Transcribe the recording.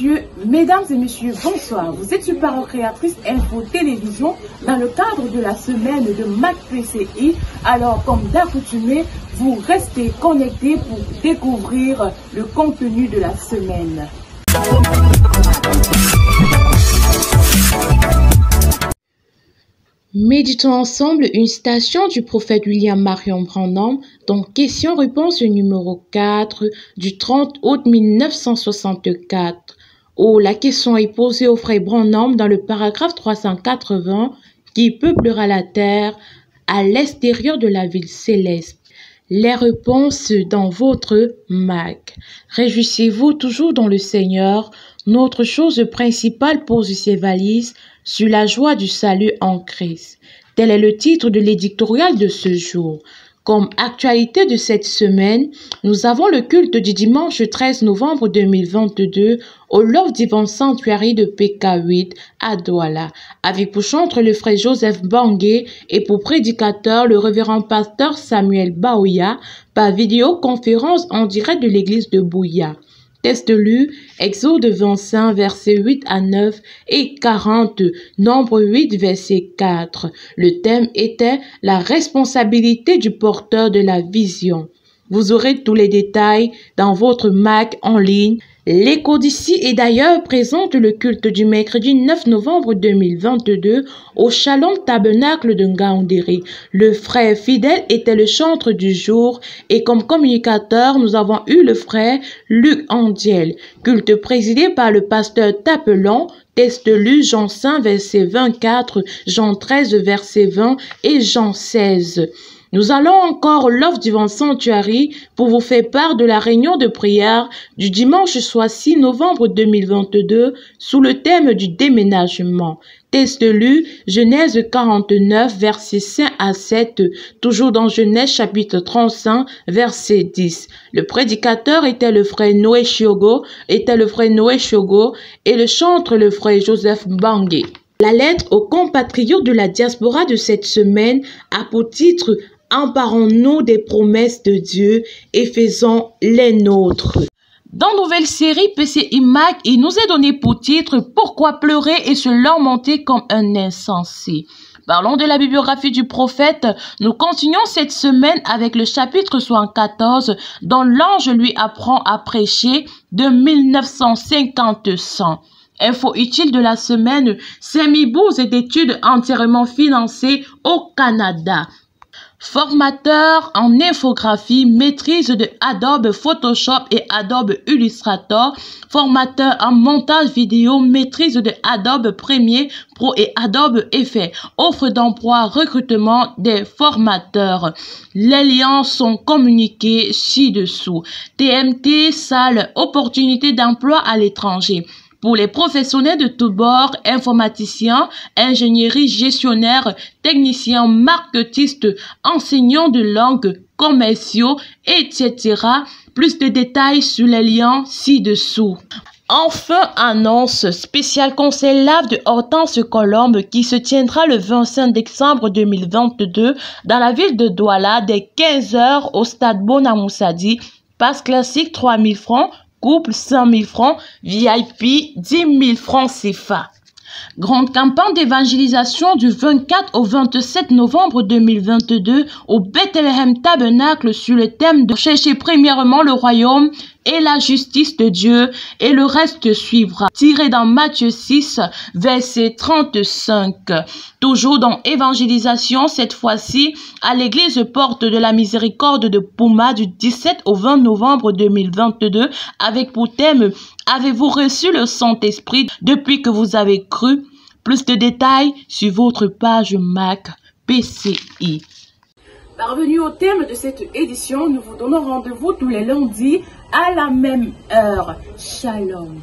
messieurs, mesdames et messieurs, bonsoir. Vous êtes sur Parole Créatrice Info Télévision dans le cadre de la semaine de MacPCI. Alors, comme d'accoutumé, vous restez connectés pour découvrir le contenu de la semaine. Méditons ensemble une citation du prophète William Marion Branham, dont question-réponse numéro 4 du 30 août 1964, où la question est posée au frère Branham dans le paragraphe 380 qui peuplera la terre à l'extérieur de la ville céleste. Les réponses dans votre Mac. Réjouissez-vous toujours dans le Seigneur. Notre chose principale pose ses valises sur la joie du salut en Christ. Tel est le titre de l'éditorial de ce jour. Comme actualité de cette semaine, nous avons le culte du dimanche 13 novembre 2022 au Love Divine Sanctuary de PK8 à Douala, avec pour chantre le frère Joseph Bangé et pour prédicateur le révérend pasteur Samuel Baouya par vidéoconférence en direct de l'église de Bouya. Texte lu, Exode 25, versets 8 à 9 et 40, nombre 8, verset 4. Le thème était la responsabilité du porteur de la vision. Vous aurez tous les détails dans votre Mac en ligne. L'écho d'ici est d'ailleurs présente le culte du mercredi 9 novembre 2022 au Shalom Tabernacle de Ngaoundéré. Le frère fidèle était le chantre du jour et comme communicateur, nous avons eu le frère Luc Andiel. Culte présidé par le pasteur Tapelon. Texte lu Jean 5 verset 24, Jean 13 verset 20 et Jean 16. Nous allons encore au Love Divine Sanctuary pour vous faire part de la réunion de prière du dimanche soit 6 novembre 2022 sous le thème du déménagement. Texte lu, Genèse 49, versets 5 à 7, toujours dans Genèse chapitre 35, verset 10. Le prédicateur était le frère Noé Chiogo, et le chantre le frère Joseph Bangé. La lettre aux compatriotes de la diaspora de cette semaine a pour titre « Emparons-nous des promesses de Dieu et faisons les nôtres ». Dans nouvelle série PCI Mac, il nous est donné pour titre « Pourquoi pleurer et se lamenter comme un insensé ?» Parlons de la bibliographie du prophète. Nous continuons cette semaine avec le chapitre 74 dont l'ange lui apprend à prêcher de 1950-100. Info utile de la semaine, 5000 bourses d'études entièrement financées au Canada. Formateur en infographie, maîtrise de Adobe Photoshop et Adobe Illustrator. Formateur en montage vidéo, maîtrise de Adobe Premiere Pro et Adobe Effet. Offre d'emploi, recrutement des formateurs. Les liens sont communiqués ci-dessous. TMT, salle, opportunité d'emploi à l'étranger. Pour les professionnels de tous bords, informaticiens, ingénierie, gestionnaires, techniciens, marketistes, enseignants de langue, commerciaux, etc. Plus de détails sur les liens ci-dessous. Enfin, annonce spécial conseil live de Hortense Colombe qui se tiendra le 25 décembre 2022 dans la ville de Douala dès 15 h au stade Bonamoussadi. Passe classique 3 000 francs. Couple 5 000 francs, VIP 10 000 francs CFA. Grande campagne d'évangélisation du 24 au 27 novembre 2022 au Bethlehem Tabernacle sur le thème de chercher premièrement le royaume et la justice de Dieu et le reste suivra. Tiré dans Matthieu 6, verset 35. Toujours dans évangélisation, cette fois-ci à l'église Porte de la Miséricorde de Pouma du 17 au 20 novembre 2022 avec pour thème « Avez-vous reçu le Saint-Esprit depuis que vous avez cru ?» Plus de détails sur votre page Mac PCI. Parvenu au thème de cette édition, nous vous donnons rendez-vous tous les lundis à la même heure. Shalom.